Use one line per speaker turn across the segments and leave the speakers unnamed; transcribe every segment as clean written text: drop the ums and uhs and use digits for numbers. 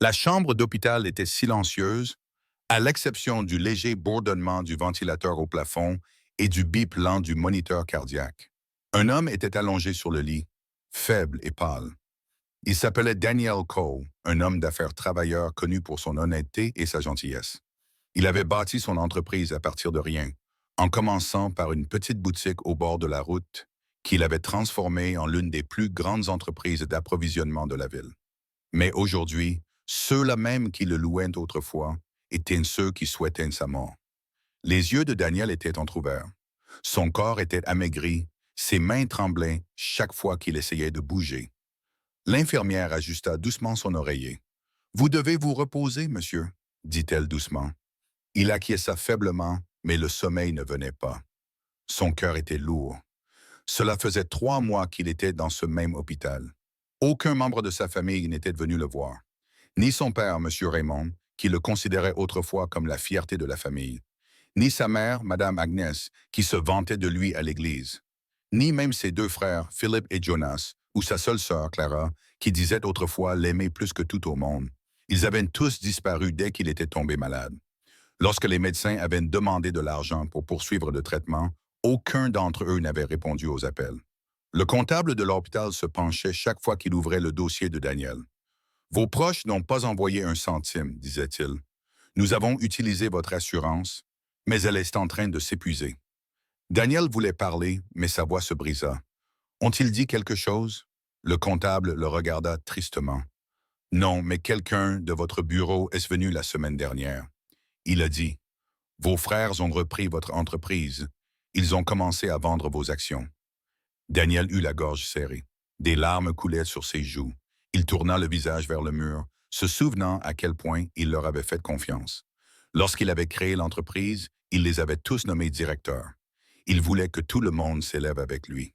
La chambre d'hôpital était silencieuse, à l'exception du léger bourdonnement du ventilateur au plafond et du bip lent du moniteur cardiaque. Un homme était allongé sur le lit, faible et pâle. Il s'appelait Daniel Cole, un homme d'affaires travailleur connu pour son honnêteté et sa gentillesse. Il avait bâti son entreprise à partir de rien, en commençant par une petite boutique au bord de la route qu'il avait transformée en l'une des plus grandes entreprises d'approvisionnement de la ville. Mais aujourd'hui, ceux-là même qui le louaient autrefois étaient ceux qui souhaitaient sa mort. Les yeux de Daniel étaient entr'ouverts. Son corps était amaigri, ses mains tremblaient chaque fois qu'il essayait de bouger. L'infirmière ajusta doucement son oreiller. « Vous devez vous reposer, monsieur, » dit-elle doucement. Il acquiesça faiblement, mais le sommeil ne venait pas. Son cœur était lourd. Cela faisait 3 mois qu'il était dans ce même hôpital. Aucun membre de sa famille n'était venu le voir. Ni son père, M. Raymond, qui le considérait autrefois comme la fierté de la famille. Ni sa mère, Mme Agnès, qui se vantait de lui à l'église. Ni même ses 2 frères, Philippe et Jonas, ou sa seule sœur, Clara, qui disait autrefois l'aimer plus que tout au monde. Ils avaient tous disparu dès qu'il était tombé malade. Lorsque les médecins avaient demandé de l'argent pour poursuivre le traitement, aucun d'entre eux n'avait répondu aux appels. Le comptable de l'hôpital se penchait chaque fois qu'il ouvrait le dossier de Daniel. « Vos proches n'ont pas envoyé un centime, disait-il. Nous avons utilisé votre assurance, mais elle est en train de s'épuiser. » Daniel voulait parler, mais sa voix se brisa. « Ont-ils dit quelque chose? » Le comptable le regarda tristement. « Non, mais quelqu'un de votre bureau est venu la semaine dernière. Il a dit, « Vos frères ont repris votre entreprise. Ils ont commencé à vendre vos actions. » Daniel eut la gorge serrée. Des larmes coulaient sur ses joues. Il tourna le visage vers le mur, se souvenant à quel point il leur avait fait confiance. Lorsqu'il avait créé l'entreprise, il les avait tous nommés directeurs. Il voulait que tout le monde s'élève avec lui.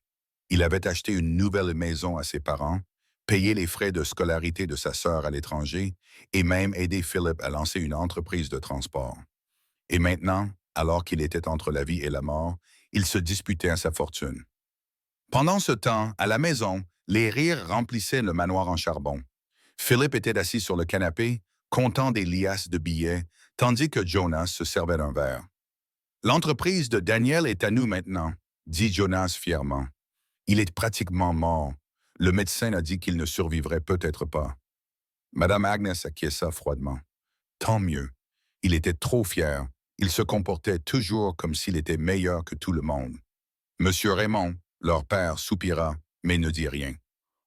Il avait acheté une nouvelle maison à ses parents, payé les frais de scolarité de sa sœur à l'étranger et même aidé Philippe à lancer une entreprise de transport. Et maintenant, alors qu'il était entre la vie et la mort, il se disputait à sa fortune. Pendant ce temps, à la maison, les rires remplissaient le manoir en charbon. Philippe était assis sur le canapé, comptant des liasses de billets, tandis que Jonas se servait d'un verre. « L'entreprise de Daniel est à nous maintenant, » dit Jonas fièrement. « Il est pratiquement mort. Le médecin a dit qu'il ne survivrait peut-être pas. » Madame Agnès acquiesça froidement. « Tant mieux. Il était trop fier. Il se comportait toujours comme s'il était meilleur que tout le monde. » Monsieur Raymond, leur père, soupira, mais ne dit rien.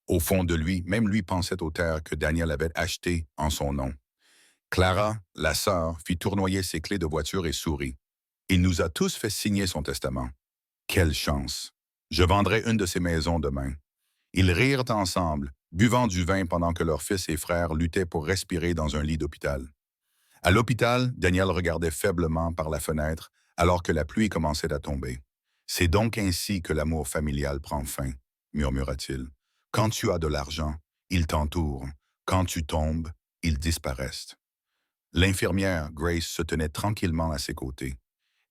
Au fond de lui, même lui pensait aux terres que Daniel avait achetées en son nom. Clara, la sœur, fit tournoyer ses clés de voiture et sourit. Il nous a tous fait signer son testament. Quelle chance! Je vendrai une de ces maisons demain. Ils rirent ensemble, buvant du vin pendant que leur fils et frère luttaient pour respirer dans un lit d'hôpital. À l'hôpital, Daniel regardait faiblement par la fenêtre alors que la pluie commençait à tomber. « C'est donc ainsi que l'amour familial prend fin, » murmura-t-il. « Quand tu as de l'argent, ils t'entourent. Quand tu tombes, ils disparaissent. » L'infirmière, Grace, se tenait tranquillement à ses côtés.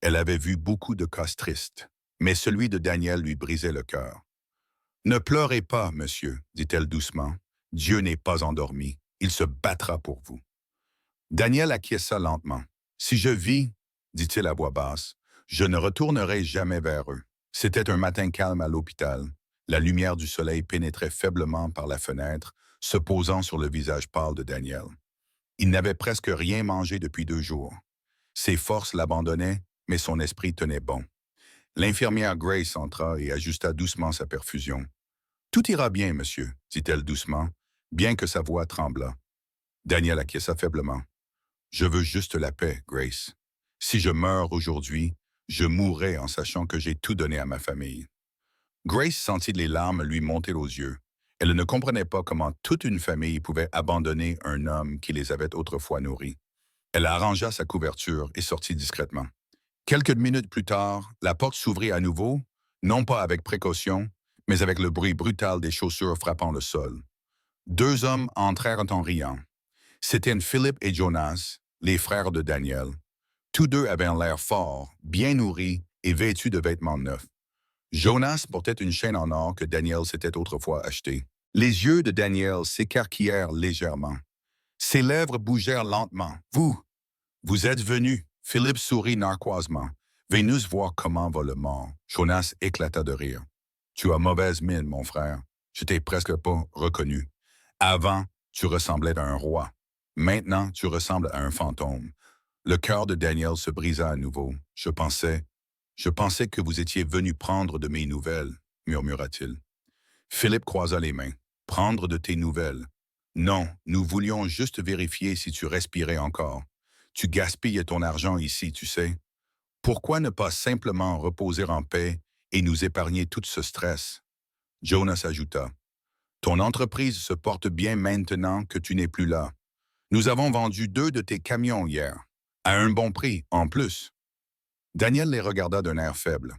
Elle avait vu beaucoup de cas tristes, mais celui de Daniel lui brisait le cœur. « Ne pleurez pas, monsieur, » dit-elle doucement. « Dieu n'est pas endormi. Il se battra pour vous. » Daniel acquiesça lentement. « Si je vis, » dit-il à voix basse, « je ne retournerai jamais vers eux. » C'était un matin calme à l'hôpital. La lumière du soleil pénétrait faiblement par la fenêtre, se posant sur le visage pâle de Daniel. Il n'avait presque rien mangé depuis 2 jours. Ses forces l'abandonnaient, mais son esprit tenait bon. L'infirmière Grace entra et ajusta doucement sa perfusion. « Tout ira bien, monsieur, » dit-elle doucement, bien que sa voix tremblât. Daniel acquiesça faiblement. « Je veux juste la paix, Grace. Si je meurs aujourd'hui, je mourrai en sachant que j'ai tout donné à ma famille. » Grace sentit les larmes lui monter aux yeux. Elle ne comprenait pas comment toute une famille pouvait abandonner un homme qui les avait autrefois nourris. Elle arrangea sa couverture et sortit discrètement. Quelques minutes plus tard, la porte s'ouvrit à nouveau, non pas avec précaution, mais avec le bruit brutal des chaussures frappant le sol. 2 hommes entrèrent en riant. C'étaient Philippe et Jonas, les frères de Daniel. Tous deux avaient l'air fort, bien nourris et vêtus de vêtements neufs. Jonas portait une chaîne en or que Daniel s'était autrefois achetée. Les yeux de Daniel s'écarquillèrent légèrement. Ses lèvres bougèrent lentement. Vous êtes venu. Philippe sourit narquoisement. Vénus voir comment va le mort. Jonas éclata de rire. Tu as mauvaise mine, mon frère. Je t'ai presque pas reconnu. Avant, tu ressemblais à un roi. Maintenant, tu ressembles à un fantôme. Le cœur de Daniel se brisa à nouveau. Je pensais que vous étiez venu prendre de mes nouvelles, murmura-t-il. Philippe croisa les mains. Prendre de tes nouvelles. Non, nous voulions juste vérifier si tu respirais encore. Tu gaspilles ton argent ici, tu sais. Pourquoi ne pas simplement reposer en paix et nous épargner tout ce stress? Jonas ajouta. Ton entreprise se porte bien maintenant que tu n'es plus là. Nous avons vendu 2 de tes camions hier, à un bon prix, en plus. Daniel les regarda d'un air faible.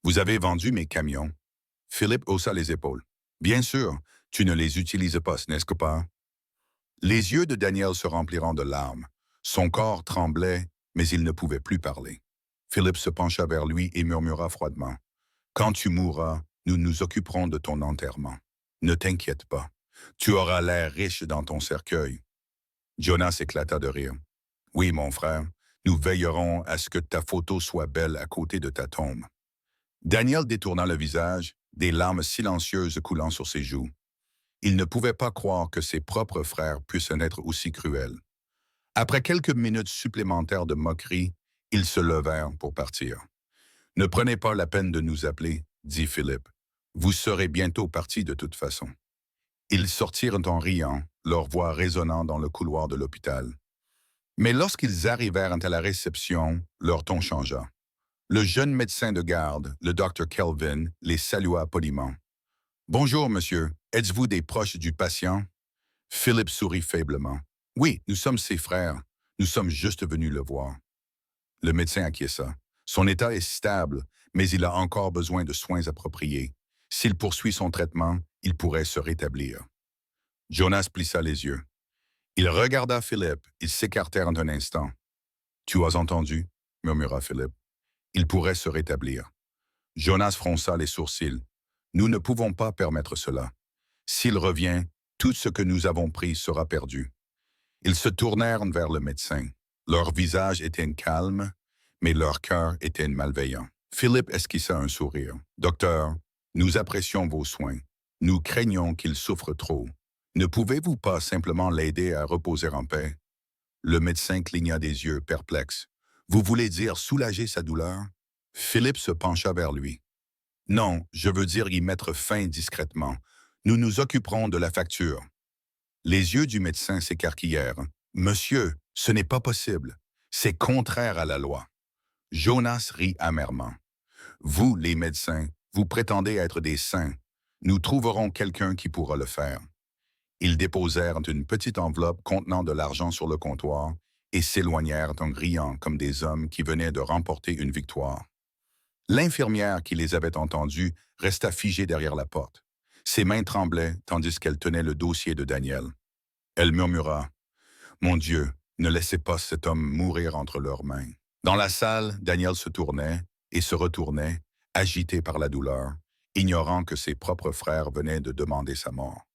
Vous avez vendu mes camions? Philippe haussa les épaules. Bien sûr, tu ne les utilises pas, n'est-ce pas? Les yeux de Daniel se rempliront de larmes. Son corps tremblait, mais il ne pouvait plus parler. Philippe se pencha vers lui et murmura froidement. Quand tu mourras, nous nous occuperons de ton enterrement. Ne t'inquiète pas. Tu auras l'air riche dans ton cercueil. Jonas éclata de rire. Oui, mon frère, nous veillerons à ce que ta photo soit belle à côté de ta tombe. Daniel détourna le visage, des larmes silencieuses coulant sur ses joues. Il ne pouvait pas croire que ses propres frères puissent être aussi cruels. Après quelques minutes supplémentaires de moquerie, ils se levèrent pour partir. « Ne prenez pas la peine de nous appeler, » dit Philippe. « Vous serez bientôt partis de toute façon. » Ils sortirent en riant, leur voix résonnant dans le couloir de l'hôpital. Mais lorsqu'ils arrivèrent à la réception, leur ton changea. Le jeune médecin de garde, le docteur Kelvin, les salua poliment. « Bonjour, monsieur. Êtes-vous des proches du patient? » Philippe sourit faiblement. « Oui, nous sommes ses frères. Nous sommes juste venus le voir. » Le médecin acquiesça. Son état est stable, mais il a encore besoin de soins appropriés. S'il poursuit son traitement, il pourrait se rétablir. Jonas plissa les yeux. Il regarda Philippe. Ils s'écartèrent un instant. « Tu as entendu? » murmura Philippe. « Il pourrait se rétablir. » Jonas fronça les sourcils. « Nous ne pouvons pas permettre cela. S'il revient, tout ce que nous avons pris sera perdu. » Ils se tournèrent vers le médecin. Leur visage était calme, mais leur cœur était malveillant. Philippe esquissa un sourire. « Docteur, nous apprécions vos soins. Nous craignons qu'il souffre trop. Ne pouvez-vous pas simplement l'aider à reposer en paix? » Le médecin cligna des yeux, perplexe. « Vous voulez dire soulager sa douleur? » Philippe se pencha vers lui. « Non, je veux dire y mettre fin discrètement. Nous nous occuperons de la facture. » Les yeux du médecin s'écarquillèrent. « Monsieur, ce n'est pas possible. C'est contraire à la loi. » Jonas rit amèrement. « Vous, les médecins, vous prétendez être des saints. Nous trouverons quelqu'un qui pourra le faire. » Ils déposèrent une petite enveloppe contenant de l'argent sur le comptoir et s'éloignèrent en riant comme des hommes qui venaient de remporter une victoire. L'infirmière qui les avait entendus resta figée derrière la porte. Ses mains tremblaient tandis qu'elle tenait le dossier de Daniel. Elle murmura « Mon Dieu, ne laissez pas cet homme mourir entre leurs mains. » Dans la salle, Daniel se tournait et se retournait, agité par la douleur, ignorant que ses propres frères venaient de demander sa mort.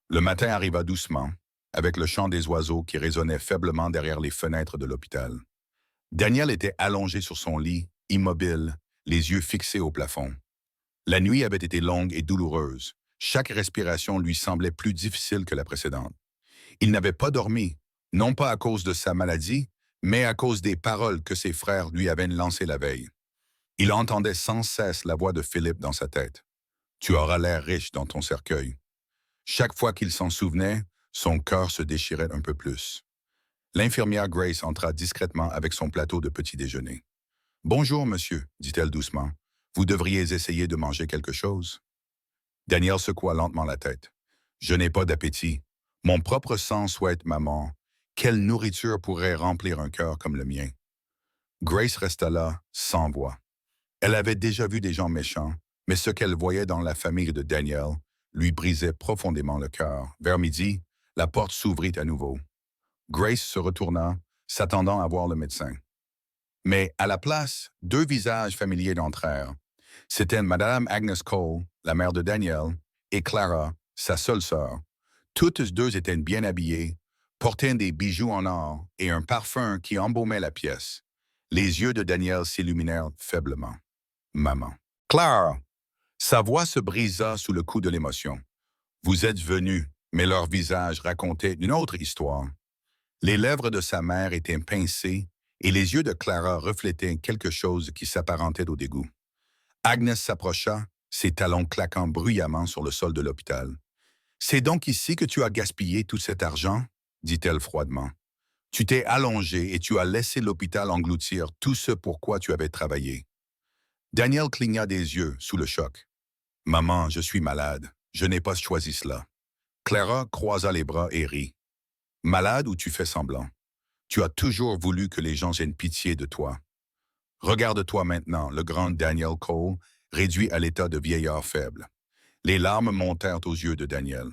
Le matin arriva doucement, avec le chant des oiseaux qui résonnait faiblement derrière les fenêtres de l'hôpital. Daniel était allongé sur son lit, immobile, les yeux fixés au plafond. La nuit avait été longue et douloureuse. Chaque respiration lui semblait plus difficile que la précédente. Il n'avait pas dormi, non pas à cause de sa maladie, mais à cause des paroles que ses frères lui avaient lancées la veille. Il entendait sans cesse la voix de Philippe dans sa tête. « Tu auras l'air riche dans ton cercueil. » Chaque fois qu'il s'en souvenait, son cœur se déchirait un peu plus. L'infirmière Grace entra discrètement avec son plateau de petit déjeuner. « Bonjour, monsieur, » dit-elle doucement. « Vous devriez essayer de manger quelque chose. » Daniel secoua lentement la tête. « Je n'ai pas d'appétit. Mon propre sang souhaite ma mort. Quelle nourriture pourrait remplir un cœur comme le mien? » Grace resta là, sans voix. Elle avait déjà vu des gens méchants, mais ce qu'elle voyait dans la famille de Daniel lui brisait profondément le cœur. Vers midi, la porte s'ouvrit à nouveau. Grace se retourna, s'attendant à voir le médecin. Mais à la place, 2 visages familiers entrèrent. C'étaient Madame Agnes Cole, la mère de Daniel, et Clara, sa seule sœur. Toutes 2 étaient bien habillées, portait des bijoux en or et un parfum qui embaumait la pièce. Les yeux de Daniel s'illuminèrent faiblement. Maman. Clara! Sa voix se brisa sous le coup de l'émotion. Vous êtes venus, mais leur visage racontait une autre histoire. Les lèvres de sa mère étaient pincées et les yeux de Clara reflétaient quelque chose qui s'apparentait au dégoût. Agnès s'approcha, ses talons claquant bruyamment sur le sol de l'hôpital. C'est donc ici que tu as gaspillé tout cet argent? Dit-elle froidement. Tu t'es allongé et tu as laissé l'hôpital engloutir tout ce pour quoi tu avais travaillé. Daniel cligna des yeux sous le choc. Maman, je suis malade. Je n'ai pas choisi cela. Clara croisa les bras et rit. Malade ou tu fais semblant? Tu as toujours voulu que les gens aient pitié de toi. Regarde-toi maintenant, le grand Daniel Cole, réduit à l'état de vieillard faible. Les larmes montèrent aux yeux de Daniel.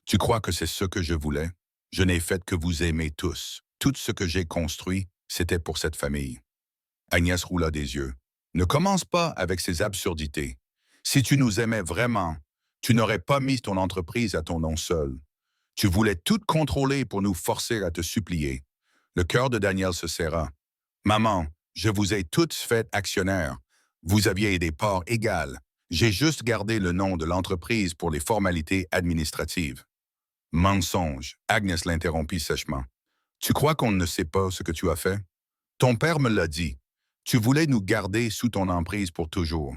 Tu crois que c'est ce que je voulais? Je n'ai fait que vous aimer tous. Tout ce que j'ai construit, c'était pour cette famille. Agnès roula des yeux. Ne commence pas avec ces absurdités. Si tu nous aimais vraiment, tu n'aurais pas mis ton entreprise à ton nom seul. Tu voulais tout contrôler pour nous forcer à te supplier. Le cœur de Daniel se serra. Maman, je vous ai toutes faites actionnaires. Vous aviez des parts égales. J'ai juste gardé le nom de l'entreprise pour les formalités administratives. Mensonge, Agnès l'interrompit sèchement. Tu crois qu'on ne sait pas ce que tu as fait? Ton père me l'a dit. Tu voulais nous garder sous ton emprise pour toujours.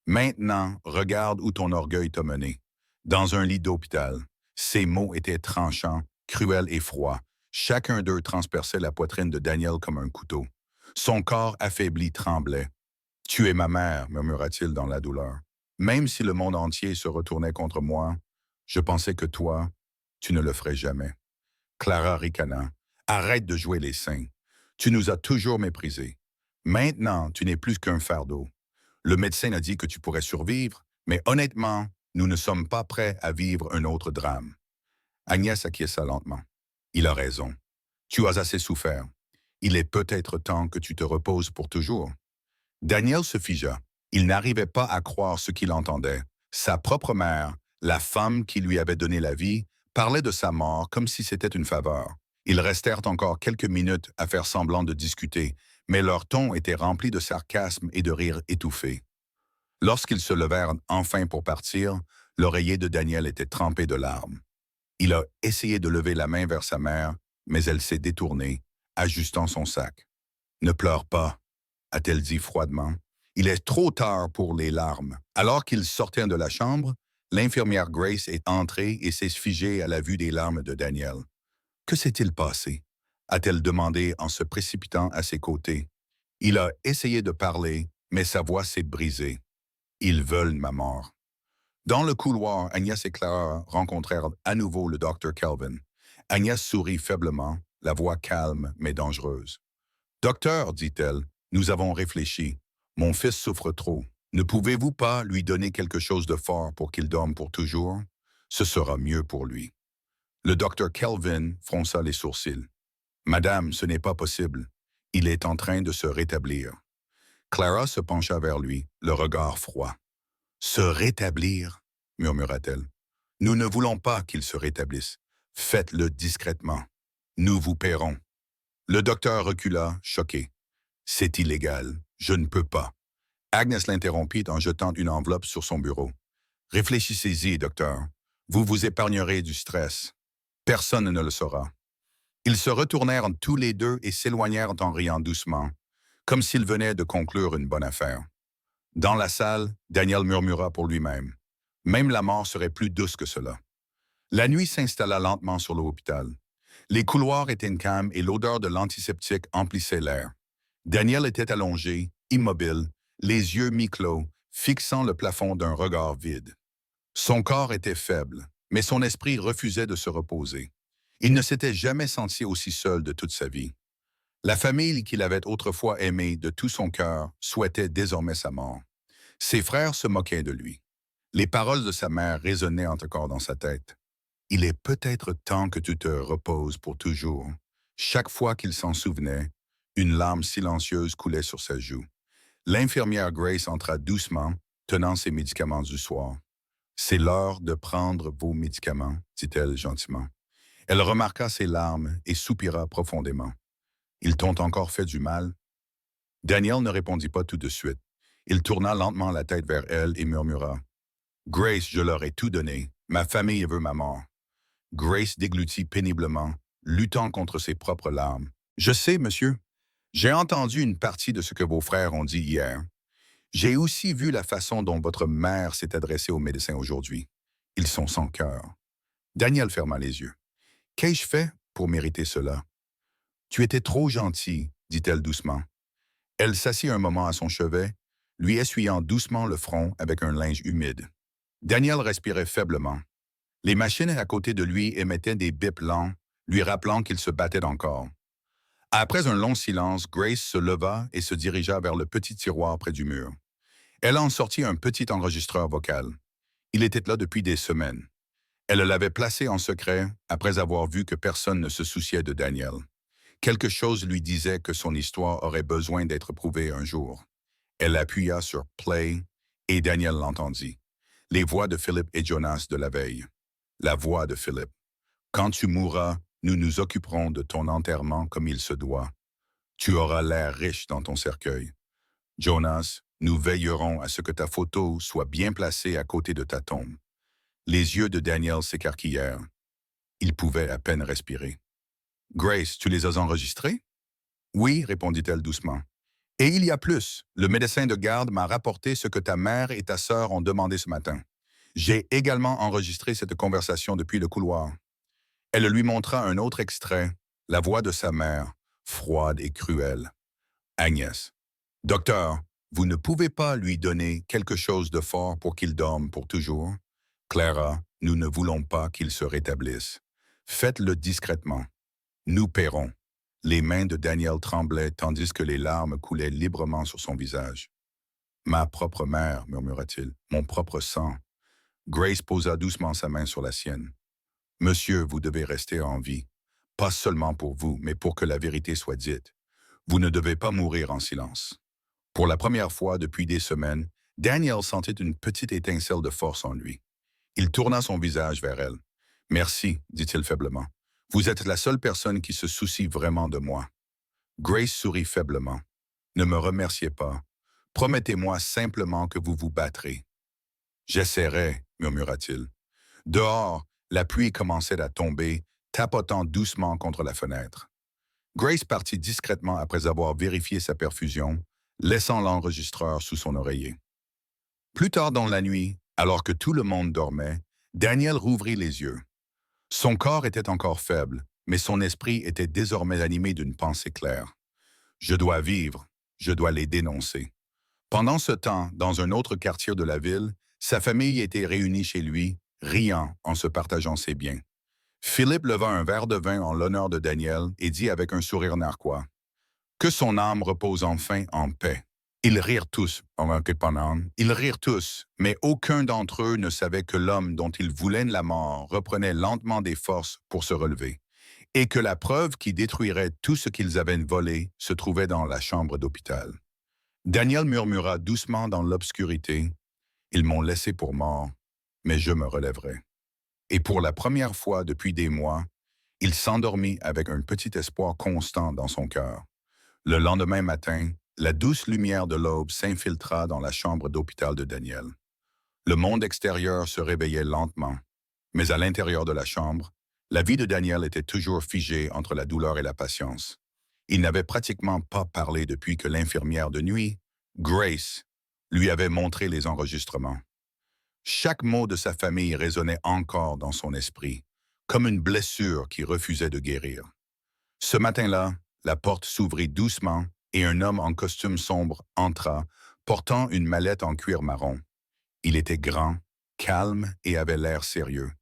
Maintenant, regarde où ton orgueil t'a mené. Dans un lit d'hôpital. Ces mots étaient tranchants, cruels et froids. Chacun d'eux transperçait la poitrine de Daniel comme un couteau. Son corps affaibli tremblait. « Tu es ma mère », murmura-t-il dans la douleur. « Même si le monde entier se retournait contre moi, je pensais que toi, tu ne le ferais jamais. » Clara ricana. « Arrête de jouer les saints. Tu nous as toujours méprisés. Maintenant, tu n'es plus qu'un fardeau. Le médecin a dit que tu pourrais survivre, mais honnêtement, nous ne sommes pas prêts à vivre un autre drame. » Agnès acquiesça lentement. « Il a raison. Tu as assez souffert. Il est peut-être temps que tu te reposes pour toujours. » Daniel se figea. Il n'arrivait pas à croire ce qu'il entendait. Sa propre mère, la femme qui lui avait donné la vie, parlait de sa mort comme si c'était une faveur. Ils restèrent encore quelques minutes à faire semblant de discuter, mais leur ton était rempli de sarcasme et de rires étouffés. Lorsqu'ils se levèrent enfin pour partir, l'oreiller de Daniel était trempé de larmes. Il a essayé de lever la main vers sa mère, mais elle s'est détournée, ajustant son sac. « Ne pleure pas », a-t-elle dit froidement. « Il est trop tard pour les larmes. » Alors qu'ils sortaient de la chambre, l'infirmière Grace est entrée et s'est figée à la vue des larmes de Daniel. « Que s'est-il passé? » a-t-elle demandé en se précipitant à ses côtés. Il a essayé de parler, mais sa voix s'est brisée. « Ils veulent ma mort. » Dans le couloir, Agnès et Clara rencontrèrent à nouveau le docteur Kelvin. Agnès sourit faiblement, la voix calme mais dangereuse. « Docteur, dit-elle, nous avons réfléchi. Mon fils souffre trop. Ne pouvez-vous pas lui donner quelque chose de fort pour qu'il dorme pour toujours? Ce sera mieux pour lui. » Le docteur Kelvin fronça les sourcils. « Madame, ce n'est pas possible. Il est en train de se rétablir. » Clara se pencha vers lui, le regard froid. « Se rétablir ?» murmura-t-elle. « Nous ne voulons pas qu'il se rétablisse. Faites-le discrètement. Nous vous paierons. » Le docteur recula, choqué. « C'est illégal. Je ne peux pas. » Agnès l'interrompit en jetant une enveloppe sur son bureau. « Réfléchissez-y, docteur. Vous vous épargnerez du stress. Personne ne le saura. » Ils se retournèrent tous les deux et s'éloignèrent en riant doucement, comme s'ils venaient de conclure une bonne affaire. Dans la salle, Daniel murmura pour lui-même. Même la mort serait plus douce que cela. La nuit s'installa lentement sur l'hôpital. Les couloirs étaient calmes et l'odeur de l'antiseptique emplissait l'air. Daniel était allongé, immobile, les yeux mi-clos, fixant le plafond d'un regard vide. Son corps était faible, mais son esprit refusait de se reposer. Il ne s'était jamais senti aussi seul de toute sa vie. La famille qu'il avait autrefois aimée de tout son cœur souhaitait désormais sa mort. Ses frères se moquaient de lui. Les paroles de sa mère résonnaient encore dans sa tête. « Il est peut-être temps que tu te reposes pour toujours. » Chaque fois qu'il s'en souvenait, une larme silencieuse coulait sur sa joue. L'infirmière Grace entra doucement, tenant ses médicaments du soir. « C'est l'heure de prendre vos médicaments, dit-elle gentiment. » Elle remarqua ses larmes et soupira profondément. Ils t'ont encore fait du mal? Daniel ne répondit pas tout de suite. Il tourna lentement la tête vers elle et murmura. Grace, je leur ai tout donné. Ma famille veut ma mort. Grace déglutit péniblement, luttant contre ses propres larmes. Je sais, monsieur. J'ai entendu une partie de ce que vos frères ont dit hier. J'ai aussi vu la façon dont votre mère s'est adressée aux médecins aujourd'hui. Ils sont sans cœur. Daniel ferma les yeux. Qu'ai-je fait pour mériter cela? Tu étais trop gentil, dit-elle doucement. Elle s'assit un moment à son chevet, lui essuyant doucement le front avec un linge humide. Daniel respirait faiblement. Les machines à côté de lui émettaient des bips lents, lui rappelant qu'il se battait encore. Après un long silence, Grace se leva et se dirigea vers le petit tiroir près du mur. Elle en sortit un petit enregistreur vocal. Il était là depuis des semaines. Elle l'avait placé en secret après avoir vu que personne ne se souciait de Daniel. Quelque chose lui disait que son histoire aurait besoin d'être prouvée un jour. Elle appuya sur « Play » et Daniel l'entendit. Les voix de Philippe et Jonas de la veille. La voix de Philippe. « Quand tu mourras, nous nous occuperons de ton enterrement comme il se doit. Tu auras l'air riche dans ton cercueil. Jonas, nous veillerons à ce que ta photo soit bien placée à côté de ta tombe. » Les yeux de Daniel s'écarquillèrent. Il pouvait à peine respirer. « Grace, tu les as enregistrés? » « Oui, répondit-elle doucement. « Et il y a plus. Le médecin de garde m'a rapporté ce que ta mère et ta sœur ont demandé ce matin. J'ai également enregistré cette conversation depuis le couloir. » Elle lui montra un autre extrait, la voix de sa mère, froide et cruelle. « Agnès. Docteur, vous ne pouvez pas lui donner quelque chose de fort pour qu'il dorme pour toujours? Clara, nous ne voulons pas qu'il se rétablisse. Faites-le discrètement. Nous paierons. » Les mains de Daniel tremblaient tandis que les larmes coulaient librement sur son visage. « Ma propre mère, murmura-t-il, mon propre sang. » Grace posa doucement sa main sur la sienne. « Monsieur, vous devez rester en vie. Pas seulement pour vous, mais pour que la vérité soit dite. Vous ne devez pas mourir en silence. » Pour la première fois depuis des semaines, Daniel sentit une petite étincelle de force en lui. Il tourna son visage vers elle. « Merci, dit-il faiblement. Vous êtes la seule personne qui se soucie vraiment de moi. » Grace sourit faiblement. « Ne me remerciez pas. Promettez-moi simplement que vous vous battrez. »« J'essaierai, murmura-t-il. » Dehors, la pluie commençait à tomber, tapotant doucement contre la fenêtre. Grace partit discrètement après avoir vérifié sa perfusion, laissant l'enregistreur sous son oreiller. Plus tard dans la nuit, alors que tout le monde dormait, Daniel rouvrit les yeux. Son corps était encore faible, mais son esprit était désormais animé d'une pensée claire. « Je dois vivre, je dois les dénoncer. » Pendant ce temps, dans un autre quartier de la ville, sa famille était réunie chez lui, riant en se partageant ses biens. Philippe leva un verre de vin en l'honneur de Daniel et dit avec un sourire narquois, « Que son âme repose enfin en paix. » Ils rirent tous, mais aucun d'entre eux ne savait que l'homme dont ils voulaient la mort reprenait lentement des forces pour se relever, et que la preuve qui détruirait tout ce qu'ils avaient volé se trouvait dans la chambre d'hôpital. Daniel murmura doucement dans l'obscurité, « Ils m'ont laissé pour mort, mais je me relèverai. » Et pour la première fois depuis des mois, il s'endormit avec un petit espoir constant dans son cœur. Le lendemain matin, la douce lumière de l'aube s'infiltra dans la chambre d'hôpital de Daniel. Le monde extérieur se réveillait lentement, mais à l'intérieur de la chambre, la vie de Daniel était toujours figée entre la douleur et la patience. Il n'avait pratiquement pas parlé depuis que l'infirmière de nuit, Grace, lui avait montré les enregistrements. Chaque mot de sa famille résonnait encore dans son esprit, comme une blessure qui refusait de guérir. Ce matin-là, la porte s'ouvrit doucement et un homme en costume sombre entra, portant une mallette en cuir marron. Il était grand, calme et avait l'air sérieux.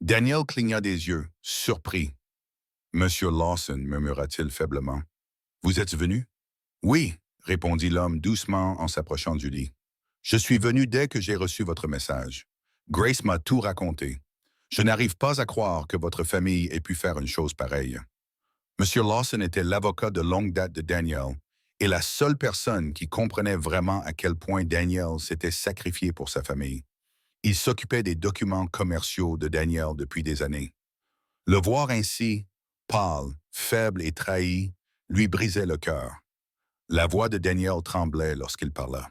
Daniel cligna des yeux, surpris. « Monsieur Lawson, murmura-t-il faiblement. « Vous êtes venu? »« Oui, répondit l'homme doucement en s'approchant du lit. « Je suis venu dès que j'ai reçu votre message. Grace m'a tout raconté. Je n'arrive pas à croire que votre famille ait pu faire une chose pareille. » Monsieur Lawson était l'avocat de longue date de Daniel et la seule personne qui comprenait vraiment à quel point Daniel s'était sacrifié pour sa famille. Il s'occupait des documents commerciaux de Daniel depuis des années. Le voir ainsi, pâle, faible et trahi, lui brisait le cœur. La voix de Daniel tremblait lorsqu'il parla.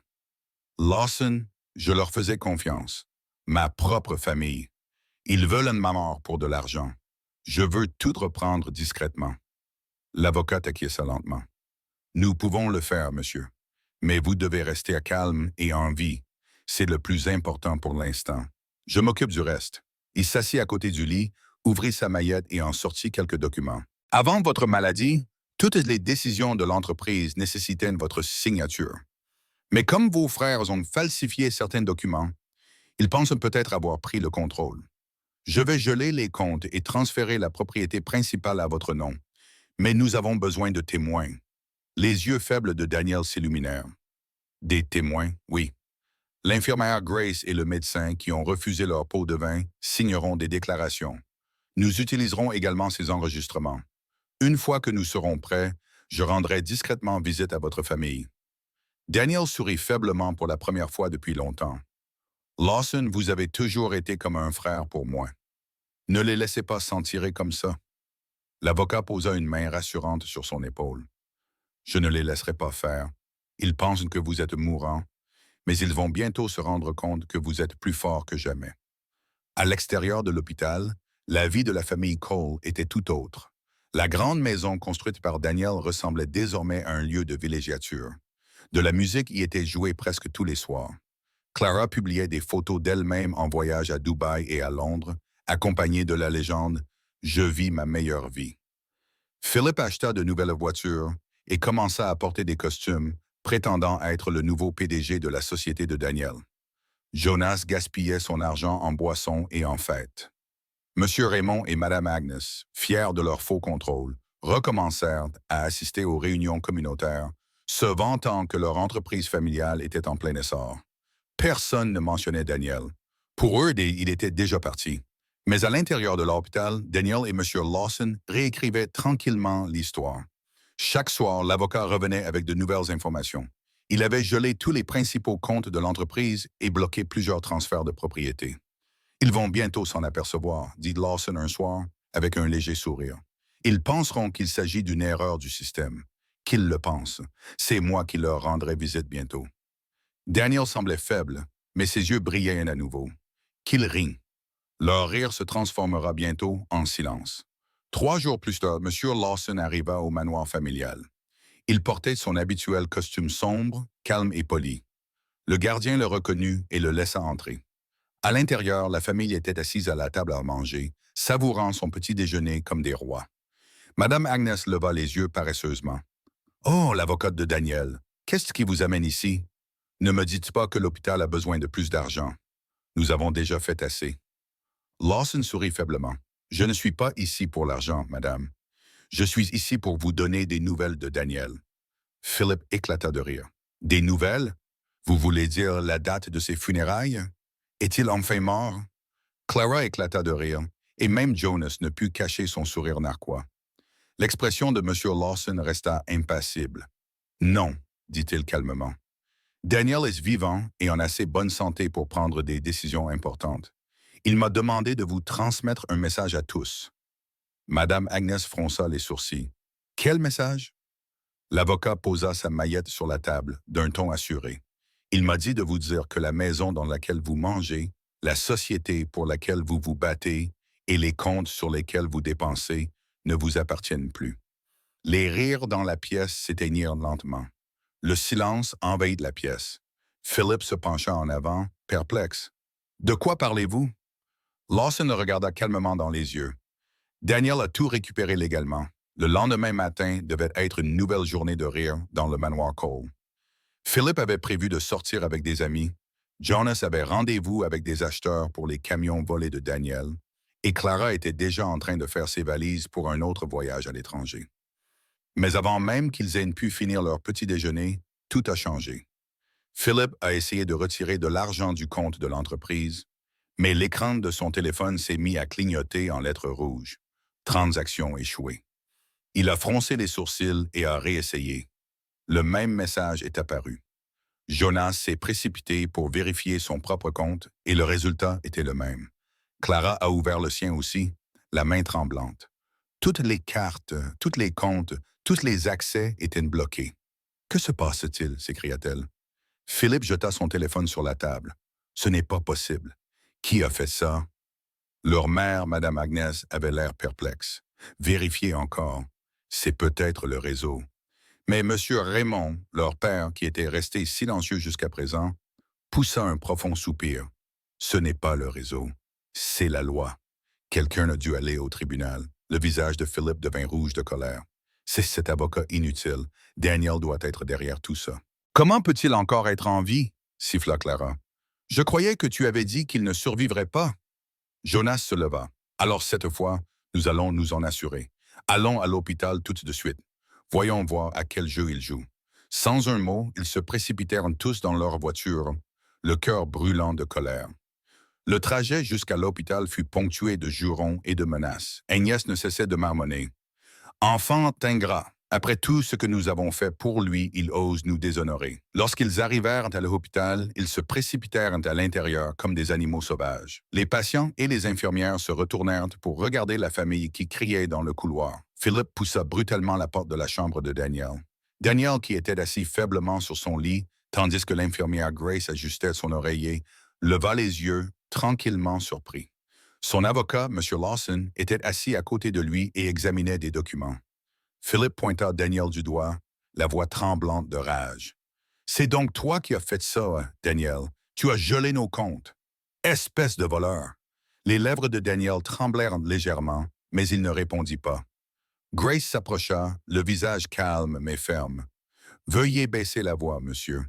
Lawson, je leur faisais confiance. Ma propre famille. Ils veulent ma mort pour de l'argent. Je veux tout reprendre discrètement. L'avocat acquiesça lentement. Nous pouvons le faire, monsieur. Mais vous devez rester calme et en vie. C'est le plus important pour l'instant. Je m'occupe du reste. Il s'assit à côté du lit, ouvrit sa maillette et en sortit quelques documents. Avant votre maladie, toutes les décisions de l'entreprise nécessitaient votre signature. Mais comme vos frères ont falsifié certains documents, ils pensent peut-être avoir pris le contrôle. Je vais geler les comptes et transférer la propriété principale à votre nom. Mais nous avons besoin de témoins. Les yeux faibles de Daniel s'illuminèrent. Des témoins, oui. L'infirmière Grace et le médecin qui ont refusé leur pot de vin signeront des déclarations. Nous utiliserons également ces enregistrements. Une fois que nous serons prêts, je rendrai discrètement visite à votre famille. Daniel sourit faiblement pour la première fois depuis longtemps. Lawson, vous avez toujours été comme un frère pour moi. Ne les laissez pas s'en tirer comme ça. L'avocat posa une main rassurante sur son épaule. Je ne les laisserai pas faire. Ils pensent que vous êtes mourant, mais ils vont bientôt se rendre compte que vous êtes plus fort que jamais. À l'extérieur de l'hôpital, la vie de la famille Cole était tout autre. La grande maison construite par Daniel ressemblait désormais à un lieu de villégiature. De la musique y était jouée presque tous les soirs. Clara publiait des photos d'elle-même en voyage à Dubaï et à Londres, accompagnée de la légende « Je vis ma meilleure vie ». Philip acheta de nouvelles voitures et commença à porter des costumes, prétendant être le nouveau PDG de la société de Daniel. Jonas gaspillait son argent en boissons et en fêtes. Monsieur Raymond et Madame Agnes, fiers de leur faux contrôle, recommencèrent à assister aux réunions communautaires, se vantant que leur entreprise familiale était en plein essor. Personne ne mentionnait Daniel. Pour eux, il était déjà parti. Mais à l'intérieur de l'hôpital, Daniel et M. Lawson réécrivaient tranquillement l'histoire. Chaque soir, l'avocat revenait avec de nouvelles informations. Il avait gelé tous les principaux comptes de l'entreprise et bloqué plusieurs transferts de propriété. Ils vont bientôt s'en apercevoir, dit Lawson un soir, avec un léger sourire. Ils penseront qu'il s'agit d'une erreur du système. Qu'ils le pensent. C'est moi qui leur rendrai visite bientôt. Daniel semblait faible, mais ses yeux brillaient à nouveau. Qu'ils rient. Leur rire se transformera bientôt en silence. 3 jours plus tard, M. Lawson arriva au manoir familial. Il portait son habituel costume sombre, calme et poli. Le gardien le reconnut et le laissa entrer. À l'intérieur, la famille était assise à la table à manger, savourant son petit déjeuner comme des rois. Madame Agnès leva les yeux paresseusement. « Oh, l'avocate de Daniel, qu'est-ce qui vous amène ici? Ne me dites pas que l'hôpital a besoin de plus d'argent. Nous avons déjà fait assez. » Lawson sourit faiblement. « Je ne suis pas ici pour l'argent, madame. Je suis ici pour vous donner des nouvelles de Daniel. » Philip éclata de rire. « Des nouvelles? Vous voulez dire la date de ses funérailles? Est-il enfin mort? » Clara éclata de rire, et même Jonas ne put cacher son sourire narquois. L'expression de M. Lawson resta impassible. « Non, dit-il calmement. Daniel est vivant et en assez bonne santé pour prendre des décisions importantes. Il m'a demandé de vous transmettre un message à tous. » Madame Agnès fronça les sourcils. « Quel message? » L'avocat posa sa maillette sur la table, d'un ton assuré. « Il m'a dit de vous dire que la maison dans laquelle vous mangez, la société pour laquelle vous vous battez et les comptes sur lesquels vous dépensez ne vous appartiennent plus. » Les rires dans la pièce s'éteignirent lentement. Le silence envahit la pièce. Philip se pencha en avant, perplexe. « De quoi parlez-vous? » Lawson le regarda calmement dans les yeux. Daniel a tout récupéré légalement. Le lendemain matin devait être une nouvelle journée de rire dans le manoir Cole. Philip avait prévu de sortir avec des amis. Jonas avait rendez-vous avec des acheteurs pour les camions volés de Daniel. Et Clara était déjà en train de faire ses valises pour un autre voyage à l'étranger. Mais avant même qu'ils aient pu finir leur petit déjeuner, tout a changé. Philip a essayé de retirer de l'argent du compte de l'entreprise, mais l'écran de son téléphone s'est mis à clignoter en lettres rouges. Transaction échouée. Il a froncé les sourcils et a réessayé. Le même message est apparu. Jonas s'est précipité pour vérifier son propre compte et le résultat était le même. Clara a ouvert le sien aussi. la main tremblante. Toutes les cartes, tous les comptes, tous les accès étaient bloqués. Que se passe-t-il? S'écria-t-elle. Philippe jeta son téléphone sur la table. Ce n'est pas possible. Qui a fait ça? Leur mère, Madame Agnès, avait l'air perplexe. Vérifiez encore. C'est peut-être le réseau. Mais Monsieur Raymond, leur père, qui était resté silencieux jusqu'à présent, poussa un profond soupir. Ce n'est pas le réseau. C'est la loi. Quelqu'un a dû aller au tribunal. Le visage de Philippe devint rouge de colère. C'est cet avocat inutile. Daniel doit être derrière tout ça. Comment peut-il encore être en vie? Siffla Clara. Je croyais que tu avais dit qu'il ne survivrait pas. Jonas se leva. Alors cette fois, nous allons nous en assurer. Allons à l'hôpital tout de suite. Voyons voir à quel jeu ils jouent. Sans un mot, ils se précipitèrent tous dans leur voiture, le cœur brûlant de colère. Le trajet jusqu'à l'hôpital fut ponctué de jurons et de menaces. Agnès ne cessait de marmonner. Enfant ingrat, après tout ce que nous avons fait pour lui, il ose nous déshonorer. Lorsqu'ils arrivèrent à l'hôpital, ils se précipitèrent à l'intérieur comme des animaux sauvages. Les patients et les infirmières se retournèrent pour regarder la famille qui criait dans le couloir. Philippe poussa brutalement la porte de la chambre de Daniel. Daniel, qui était assis faiblement sur son lit, tandis que l'infirmière Grace ajustait son oreiller, leva les yeux, tranquillement surpris. Son avocat, M. Lawson, était assis à côté de lui et examinait des documents. Philippe pointa Daniel du doigt, la voix tremblante de rage. « C'est donc toi qui as fait ça, Daniel. Tu as gelé nos comptes. Espèce de voleur! » Les lèvres de Daniel tremblèrent légèrement, mais il ne répondit pas. Grace s'approcha, le visage calme mais ferme. « Veuillez baisser la voix, monsieur.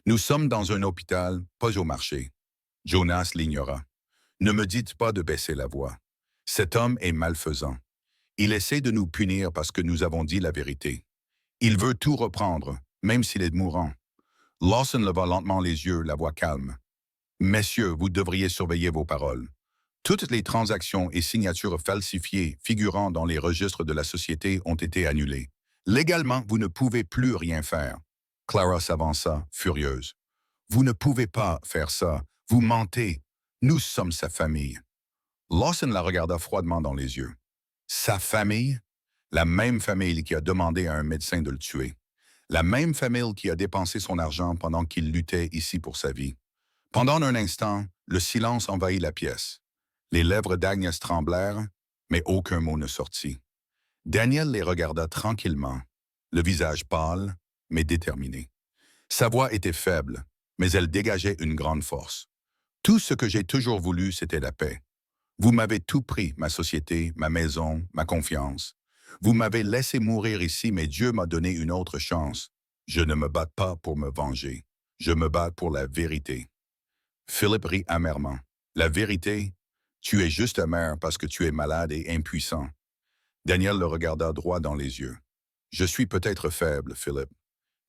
Nous sommes dans un hôpital, pas au marché. » Jonas l'ignora. « Ne me dites pas de baisser la voix. Cet homme est malfaisant. Il essaie de nous punir parce que nous avons dit la vérité. Il veut tout reprendre, même s'il est mourant. » Lawson leva lentement les yeux, la voix calme. « Messieurs, vous devriez surveiller vos paroles. Toutes les transactions et signatures falsifiées figurant dans les registres de la société ont été annulées. Légalement, vous ne pouvez plus rien faire. » Clara s'avança, furieuse. « Vous ne pouvez pas faire ça. Vous mentez. Nous sommes sa famille. » Lawson la regarda froidement dans les yeux. Sa famille? La même famille qui a demandé à un médecin de le tuer. La même famille qui a dépensé son argent pendant qu'il luttait ici pour sa vie. Pendant un instant, le silence envahit la pièce. Les lèvres d'Agnès tremblèrent, mais aucun mot ne sortit. Daniel les regarda tranquillement, le visage pâle, mais déterminé. Sa voix était faible, mais elle dégageait une grande force. « Tout ce que j'ai toujours voulu, c'était la paix. Vous m'avez tout pris, ma société, ma maison, ma confiance. Vous m'avez laissé mourir ici, mais Dieu m'a donné une autre chance. Je ne me bats pas pour me venger. Je me bats pour la vérité. » Philippe rit amèrement. « La vérité? Tu es juste amer parce que tu es malade et impuissant. » Daniel le regarda droit dans les yeux. « Je suis peut-être faible, Philippe,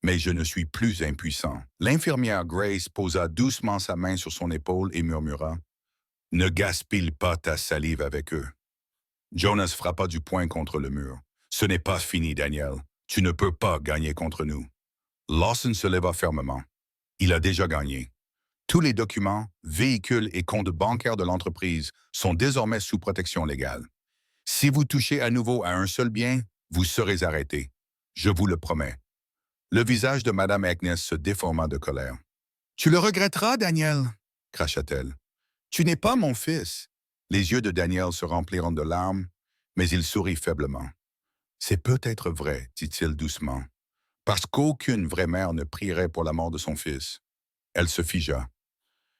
mais je ne suis plus impuissant. » L'infirmière Grace posa doucement sa main sur son épaule et murmura. « Ne gaspille pas ta salive avec eux. » Jonas frappa du poing contre le mur. « Ce n'est pas fini, Daniel. Tu ne peux pas gagner contre nous. » Lawson se leva fermement. Il a déjà gagné. Tous les documents, véhicules et comptes bancaires de l'entreprise sont désormais sous protection légale. Si vous touchez à nouveau à un seul bien, vous serez arrêté. Je vous le promets. Le visage de Madame Agnès se déforma de colère. « Tu le regretteras, Daniel, » cracha-t-elle. « Tu n'es pas mon fils. » Les yeux de Daniel se remplirent de larmes, mais il sourit faiblement. « C'est peut-être vrai, dit-il doucement, parce qu'aucune vraie mère ne prierait pour la mort de son fils. » Elle se figea.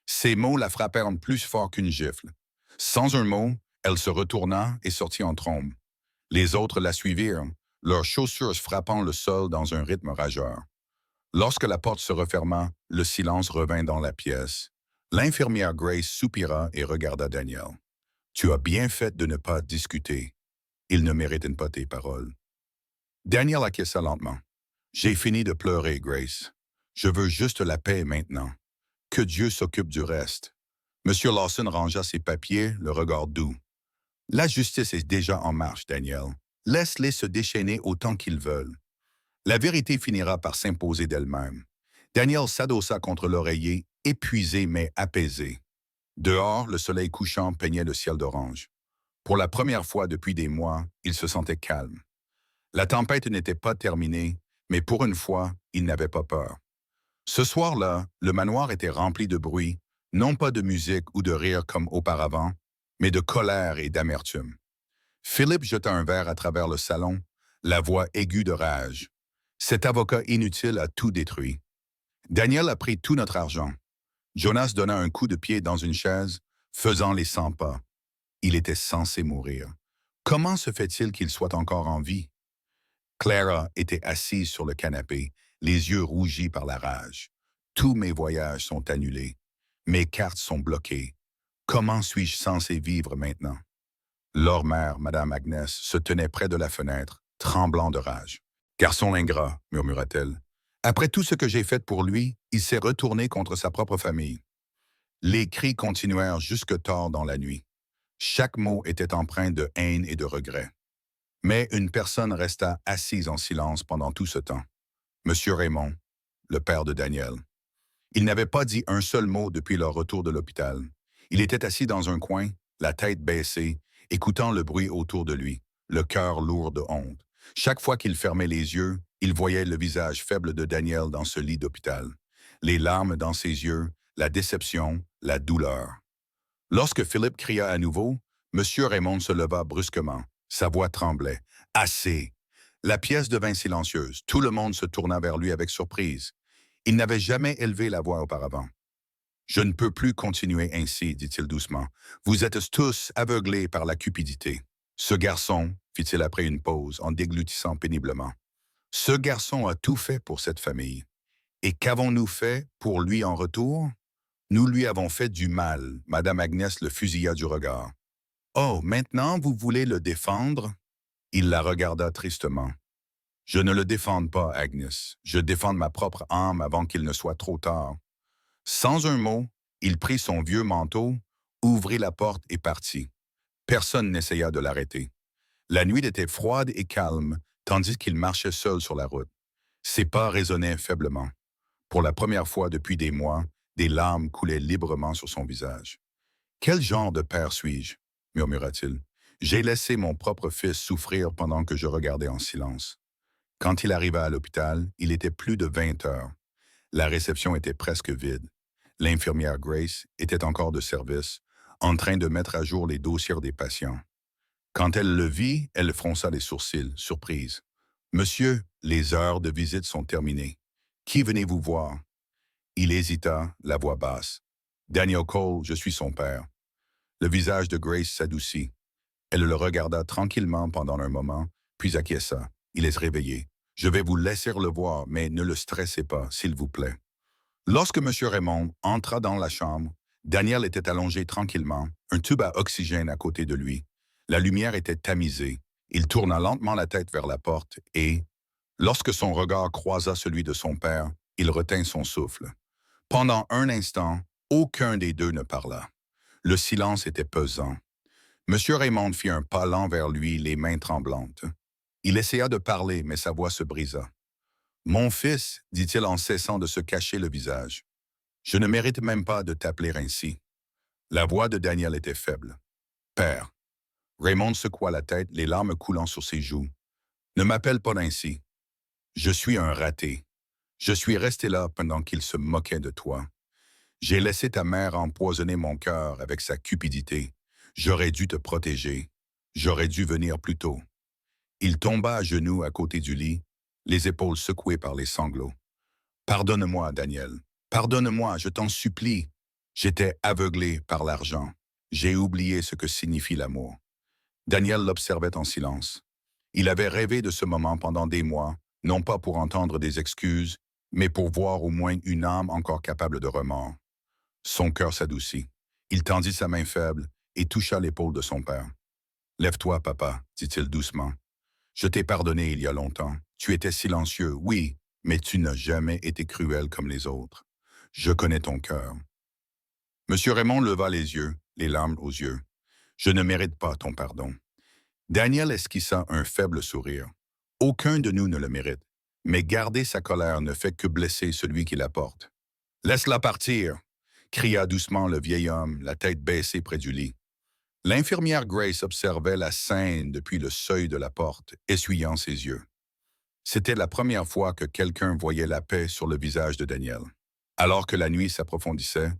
Ces mots la frappèrent plus fort qu'une gifle. Sans un mot, elle se retourna et sortit en trombe. Les autres la suivirent, leurs chaussures frappant le sol dans un rythme rageur. Lorsque la porte se referma, le silence revint dans la pièce. L'infirmière Grace soupira et regarda Daniel. « Tu as bien fait de ne pas discuter. Ils ne méritent pas tes paroles. » Daniel acquiesça lentement. « J'ai fini de pleurer, Grace. Je veux juste la paix maintenant. Que Dieu s'occupe du reste. » M. Lawson rangea ses papiers, le regard doux. « La justice est déjà en marche, Daniel. Laisse-les se déchaîner autant qu'ils veulent. La vérité finira par s'imposer d'elle-même. » Daniel s'adossa contre l'oreiller, épuisé mais apaisé. Dehors, le soleil couchant peignait le ciel d'orange. Pour la première fois depuis des mois, il se sentait calme. La tempête n'était pas terminée, mais pour une fois, il n'avait pas peur. Ce soir-là, le manoir était rempli de bruit, non pas de musique ou de rire comme auparavant, mais de colère et d'amertume. Philippe jeta un verre à travers le salon, la voix aiguë de rage. Cet avocat inutile a tout détruit. Daniel a pris tout notre argent. Jonas donna un coup de pied dans une chaise, faisant les 100 pas. Il était censé mourir. Comment se fait-il qu'il soit encore en vie? Clara était assise sur le canapé, les yeux rougis par la rage. Tous mes voyages sont annulés. Mes cartes sont bloquées. Comment suis-je censé vivre maintenant? Leur mère, Madame Agnès, se tenait près de la fenêtre, tremblant de rage. Garçon ingrat, murmura-t-elle. Après tout ce que j'ai fait pour lui, il s'est retourné contre sa propre famille. Les cris continuèrent jusque tard dans la nuit. Chaque mot était empreint de haine et de regret. Mais une personne resta assise en silence pendant tout ce temps. Monsieur Raymond, le père de Daniel. Il n'avait pas dit un seul mot depuis leur retour de l'hôpital. Il était assis dans un coin, la tête baissée, écoutant le bruit autour de lui, le cœur lourd de honte. Chaque fois qu'il fermait les yeux, il voyait le visage faible de Daniel dans ce lit d'hôpital. Les larmes dans ses yeux, la déception, la douleur. Lorsque Philippe cria à nouveau, Monsieur Raymond se leva brusquement. Sa voix tremblait. « Assez !» La pièce devint silencieuse. Tout le monde se tourna vers lui avec surprise. Il n'avait jamais élevé la voix auparavant. « Je ne peux plus continuer ainsi, dit-il doucement. Vous êtes tous aveuglés par la cupidité. Ce garçon, fit-il après une pause, en déglutissant péniblement, ce garçon a tout fait pour cette famille. Et qu'avons-nous fait pour lui en retour? Nous lui avons fait du mal. Madame Agnès le fusilla du regard. Oh, maintenant vous voulez le défendre? Il la regarda tristement. Je ne le défende pas, Agnès. Je défends ma propre âme avant qu'il ne soit trop tard. Sans un mot, il prit son vieux manteau, ouvrit la porte et partit. Personne n'essaya de l'arrêter. La nuit était froide et calme, tandis qu'il marchait seul sur la route. Ses pas résonnaient faiblement. Pour la première fois depuis des mois, des larmes coulaient librement sur son visage. « Quel genre de père suis-je? » murmura-t-il. « J'ai laissé mon propre fils souffrir pendant que je regardais en silence. » Quand il arriva à l'hôpital, il était plus de 20 heures. La réception était presque vide. L'infirmière Grace était encore de service, en train de mettre à jour les dossiers des patients. Quand elle le vit, elle fronça les sourcils, surprise. « Monsieur, les heures de visite sont terminées. Qui venez-vous voir? » Il hésita, la voix basse. « Daniel Cole, je suis son père. » Le visage de Grace s'adoucit. Elle le regarda tranquillement pendant un moment, puis acquiesça. « Il est réveillé. Je vais vous laisser le voir, mais ne le stressez pas, s'il vous plaît. » Lorsque M. Raymond entra dans la chambre, Daniel était allongé tranquillement, un tube à oxygène à côté de lui. La lumière était tamisée. Il tourna lentement la tête vers la porte et, lorsque son regard croisa celui de son père, il retint son souffle. Pendant un instant, aucun des deux ne parla. Le silence était pesant. M. Raymond fit un pas lent vers lui, les mains tremblantes. Il essaya de parler, mais sa voix se brisa. « Mon fils, dit-il en cessant de se cacher le visage, je ne mérite même pas de t'appeler ainsi. » La voix de Daniel était faible. « Père. » Raymond secoua la tête, les larmes coulant sur ses joues. « Ne m'appelle pas ainsi. Je suis un raté. Je suis resté là pendant qu'il se moquait de toi. J'ai laissé ta mère empoisonner mon cœur avec sa cupidité. J'aurais dû te protéger. J'aurais dû venir plus tôt. » Il tomba à genoux à côté du lit, les épaules secouées par les sanglots. « Pardonne-moi, Daniel. Pardonne-moi, je t'en supplie. J'étais aveuglé par l'argent. J'ai oublié ce que signifie l'amour. » Daniel l'observait en silence. Il avait rêvé de ce moment pendant des mois, non pas pour entendre des excuses, mais pour voir au moins une âme encore capable de remords. Son cœur s'adoucit. Il tendit sa main faible et toucha l'épaule de son père. « Lève-toi, papa, dit-il doucement. Je t'ai pardonné il y a longtemps. Tu étais silencieux, oui, mais tu n'as jamais été cruel comme les autres. Je connais ton cœur. » Monsieur Raymond leva les yeux, les larmes aux yeux. « Je ne mérite pas ton pardon. » Daniel esquissa un faible sourire. Aucun de nous ne le mérite, mais garder sa colère ne fait que blesser celui qui la porte. « Laisse-la partir !» cria doucement le vieil homme, la tête baissée près du lit. L'infirmière Grace observait la scène depuis le seuil de la porte, essuyant ses yeux. C'était la première fois que quelqu'un voyait la paix sur le visage de Daniel. Alors que la nuit s'approfondissait,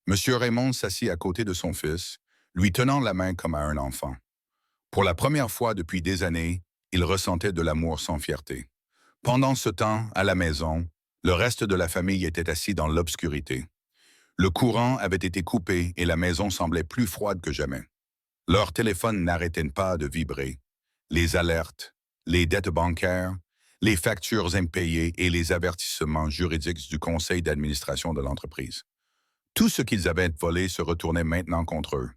M. Raymond s'assit à côté de son fils, lui tenant la main comme à un enfant. Pour la première fois depuis des années, il ressentait de l'amour sans fierté. Pendant ce temps, à la maison, le reste de la famille était assis dans l'obscurité. Le courant avait été coupé et la maison semblait plus froide que jamais. Leur téléphone n'arrêtait pas de vibrer. Les alertes, les dettes bancaires, les factures impayées et les avertissements juridiques du conseil d'administration de l'entreprise. Tout ce qu'ils avaient volé se retournait maintenant contre eux.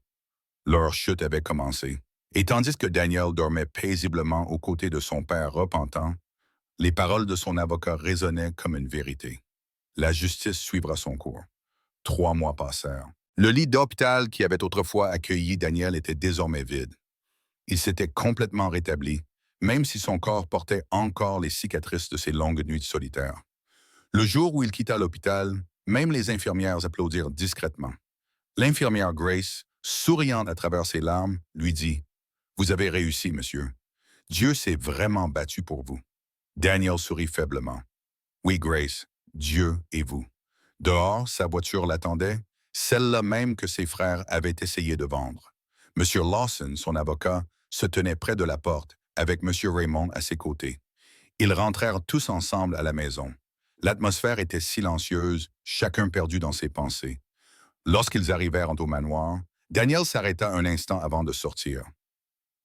Leur chute avait commencé. Et tandis que Daniel dormait paisiblement aux côtés de son père repentant, les paroles de son avocat résonnaient comme une vérité. La justice suivra son cours. 3 mois passèrent. Le lit d'hôpital qui avait autrefois accueilli Daniel était désormais vide. Il s'était complètement rétabli, même si son corps portait encore les cicatrices de ses longues nuits solitaires. Le jour où il quitta l'hôpital, même les infirmières applaudirent discrètement. L'infirmière Grace, souriant à travers ses larmes, lui dit « Vous avez réussi, monsieur. Dieu s'est vraiment battu pour vous. » Daniel sourit faiblement. « Oui, Grace, Dieu et vous. » Dehors, sa voiture l'attendait, celle-là même que ses frères avaient essayé de vendre. M. Lawson, son avocat, se tenait près de la porte, avec M. Raymond à ses côtés. Ils rentrèrent tous ensemble à la maison. L'atmosphère était silencieuse, chacun perdu dans ses pensées. Lorsqu'ils arrivèrent au manoir, Daniel s'arrêta un instant avant de sortir.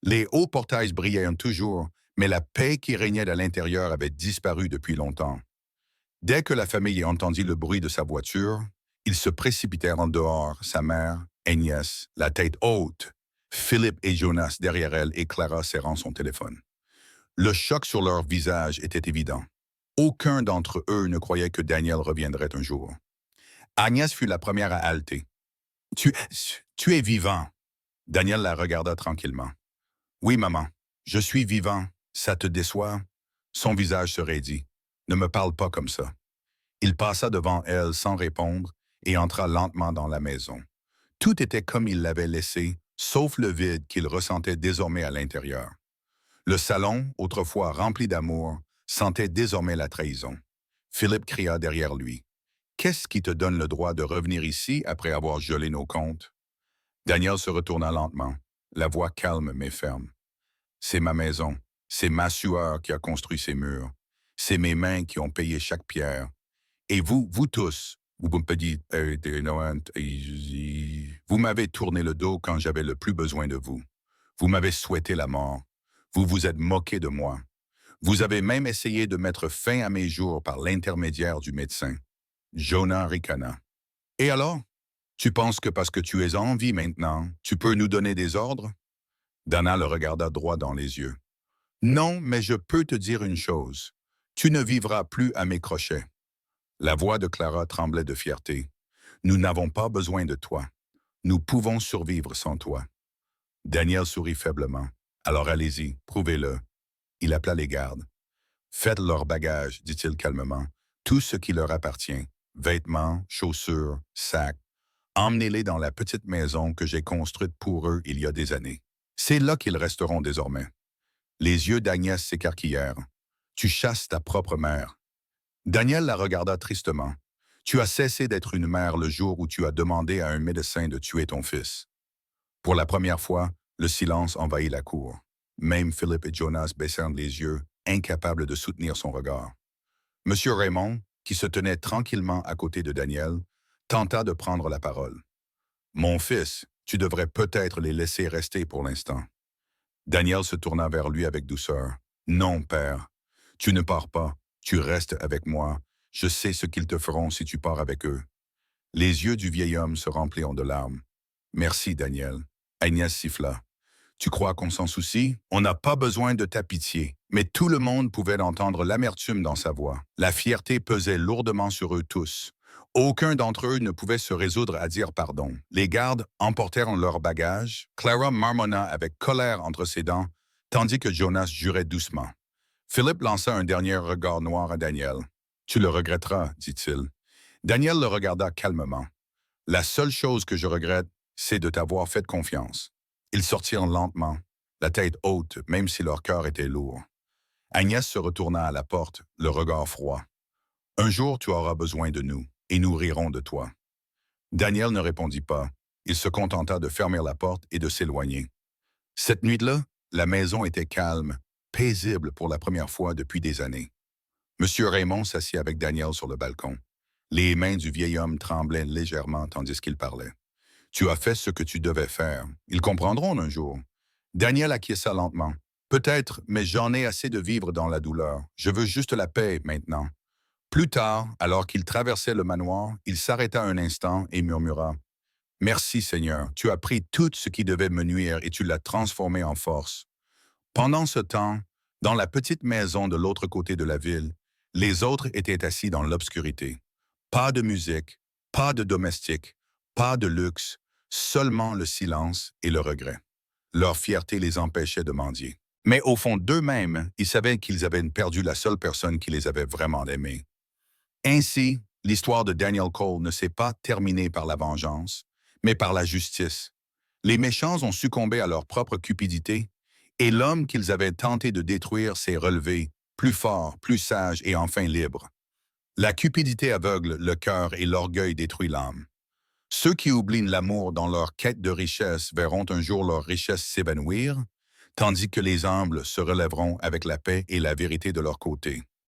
Les hauts portails brillaient toujours, mais la paix qui régnait à l'intérieur avait disparu depuis longtemps. Dès que la famille entendit le bruit de sa voiture, ils se précipitèrent en dehors, sa mère, Agnès, la tête haute, Philippe et Jonas derrière elle et Clara serrant son téléphone. Le choc sur leur visage était évident. Aucun d'entre eux ne croyait que Daniel reviendrait un jour. Agnès fut la première à halter. « Tu es vivant. » Daniel la regarda tranquillement. « Oui, maman, je suis vivant. Ça te déçoit? » Son visage se raidit. « Ne me parle pas comme ça. » Il passa devant elle sans répondre et entra lentement dans la maison. Tout était comme il l'avait laissé, sauf le vide qu'il ressentait désormais à l'intérieur. Le salon, autrefois rempli d'amour, sentait désormais la trahison. Philippe cria derrière lui. « Qu'est-ce qui te donne le droit de revenir ici après avoir gelé nos comptes? » Daniel se retourna lentement, la voix calme mais ferme. « C'est ma maison, c'est ma sueur qui a construit ces murs. C'est mes mains qui ont payé chaque pierre. Et vous tous, vous me dites, vous m'avez tourné le dos quand j'avais le plus besoin de vous. Vous m'avez souhaité la mort. Vous vous êtes moqué de moi. Vous avez même essayé de mettre fin à mes jours par l'intermédiaire du médecin. » Jonah ricana. « Et alors? Tu penses que parce que tu es en vie maintenant, tu peux nous donner des ordres? » Dana le regarda droit dans les yeux. « Non, mais je peux te dire une chose. Tu ne vivras plus à mes crochets. » La voix de Clara tremblait de fierté. « Nous n'avons pas besoin de toi. Nous pouvons survivre sans toi. » Daniel sourit faiblement. « Alors allez-y, prouvez-le. » Il appela les gardes. « Faites leur bagage, dit-il calmement. Tout ce qui leur appartient. Vêtements, chaussures, sacs. Emmenez-les dans la petite maison que j'ai construite pour eux il y a des années. C'est là qu'ils resteront désormais. » Les yeux d'Agnès s'écarquillèrent. « Tu chasses ta propre mère. » Daniel la regarda tristement. « Tu as cessé d'être une mère le jour où tu as demandé à un médecin de tuer ton fils. » Pour la première fois, le silence envahit la cour. Même Philippe et Jonas baissèrent les yeux, incapables de soutenir son regard. M. Raymond, qui se tenait tranquillement à côté de Daniel, tenta de prendre la parole. « Mon fils, tu devrais peut-être les laisser rester pour l'instant. » Daniel se tourna vers lui avec douceur. « Non, père, tu ne pars pas. Tu restes avec moi. Je sais ce qu'ils te feront si tu pars avec eux. » Les yeux du vieil homme se remplirent de larmes. « Merci, Daniel. » Agnès siffla. « Tu crois qu'on s'en soucie? On n'a pas besoin de ta pitié. » Mais tout le monde pouvait entendre l'amertume dans sa voix. La fierté pesait lourdement sur eux tous. Aucun d'entre eux ne pouvait se résoudre à dire pardon. Les gardes emportèrent leur bagage. Clara marmonna avec colère entre ses dents, tandis que Jonas jurait doucement. Philippe lança un dernier regard noir à Daniel. « Tu le regretteras, dit-il. » Daniel le regarda calmement. « La seule chose que je regrette, c'est de t'avoir fait confiance. » Ils sortirent lentement, la tête haute, même si leur cœur était lourd. Agnès se retourna à la porte, le regard froid. Un jour, tu auras besoin de nous, et nous rirons de toi. Daniel ne répondit pas. Il se contenta de fermer la porte et de s'éloigner. Cette nuit-là, la maison était calme, paisible pour la première fois depuis des années. Monsieur Raymond s'assit avec Daniel sur le balcon. Les mains du vieil homme tremblaient légèrement tandis qu'il parlait. Tu as fait ce que tu devais faire. Ils comprendront un jour. Daniel acquiesça lentement. Peut-être, mais j'en ai assez de vivre dans la douleur. Je veux juste la paix maintenant. Plus tard, alors qu'il traversait le manoir, il s'arrêta un instant et murmura. Merci Seigneur, tu as pris tout ce qui devait me nuire et tu l'as transformé en force. Pendant ce temps, dans la petite maison de l'autre côté de la ville, les autres étaient assis dans l'obscurité. Pas de musique, pas de domestique, pas de luxe, seulement le silence et le regret. Leur fierté les empêchait de mendier. Mais au fond d'eux-mêmes, ils savaient qu'ils avaient perdu la seule personne qui les avait vraiment aimés. Ainsi, l'histoire de Daniel Cole ne s'est pas terminée par la vengeance, mais par la justice. Les méchants ont succombé à leur propre cupidité, et l'homme qu'ils avaient tenté de détruire s'est relevé, plus fort, plus sage et enfin libre. La cupidité aveugle le cœur et l'orgueil détruit l'âme. Ceux qui oublient l'amour dans leur quête de richesse verront un jour leur richesse s'évanouir, tandis que les humbles se relèveront avec la paix et la vérité de leur côté.